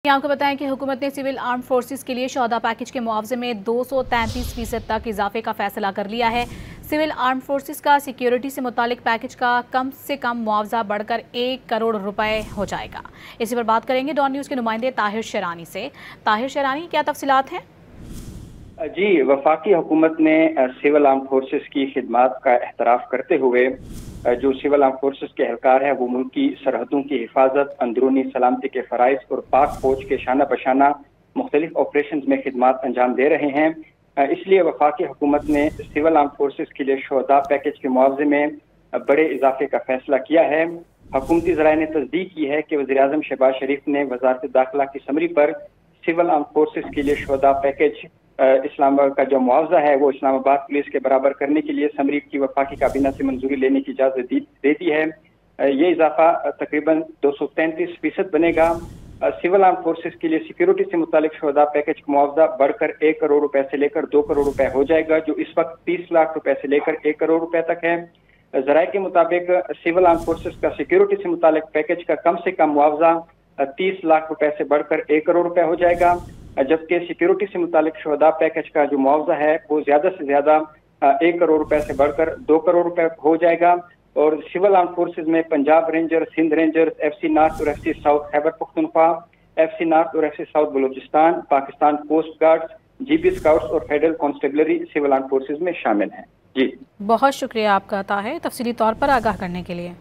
आपको बताएं कि हुकूमत ने सिविल आर्म फोर्सेस के लिए शोहदा पैकेज के मुआवजे में 233% तक इजाफे का फैसला कर लिया है। सिविल आर्म फोर्सेस का सिक्योरिटी से मुतालिक पैकेज का कम से कम मुआवजा बढ़कर 1 करोड़ रुपए हो जाएगा। इसी पर बात करेंगे डॉन न्यूज़ के नुमाइंदे ताहिर शेरानी से। ताहिर शेरानी, क्या तफसीलात हैं? जी, वफाकी हुकूमत ने सिविल आर्म फोर्सेस की खिदमात का एहतराफ करते हुए जो सिविल आर्म फोर्सेस के एहलकार हैं वो मुल्क की सरहदों की हिफाजत, अंदरूनी सलामती के फ़राइज़ और पाक फौज के शाना बशाना मुख्तलिफ ऑपरेशन में खिदमात अंजाम दे रहे हैं। इसलिए वफाकी हुकूमत ने सिविल आर्म फोर्सेस के लिए शोहदा पैकेज के मुआवजे में बड़े इजाफे का फैसला किया है। हुकूमती ज़राए ने तस्दीक की है कि वज़ीर-ए-आज़म शहबाज शरीफ ने वज़ारत दाखिला की समरी पर सिविल आर्म फोर्सेस के लिए शोहदा पैकेज इस्लामाबाद का जो मुआवजा है वो इस्लामाबाद पुलिस के बराबर करने के लिए समरी की वफाकी काबीना से मंजूरी लेने की इजाजत दे दी है। ये इजाफा तकरीबन 233% बनेगा। सिविल आर्म फोर्सेस के लिए सिक्योरिटी से मुतालिक शोहदा पैकेज का मुआवजा बढ़कर 1 करोड़ रुपए से लेकर 2 करोड़ रुपए हो जाएगा, जो इस वक्त 30 लाख रुपए से लेकर 1 करोड़ रुपए तक है। ज़राए के मुताबिक सिविल आर्म फोर्सेस का सिक्योरिटी से मुतालिक पैकेज का कम से कम मुआवजा 30 लाख रुपए से बढ़कर 1 करोड़ रुपए हो जाएगा, जबकि सिक्योरिटी से मुतालिक शोहदा पैकेज का जो मुआवजा है वो ज्यादा से ज्यादा 1 करोड़ रुपए से बढ़कर 2 करोड़ रुपए हो जाएगा। और सिविल आर्म फोर्सेज में Punjab ranger, Sindh rangers, FC north और FC south Khyber Pakhtunkhwa, FC north और FC south Balochistan, Pakistan coast guards, GB scouts और federal constabulary civil arm forces में शामिल हैं। जी, बहुत शुक्रिया आपका ताहिर, तफसीली तौर पर आगाह करने के लिए।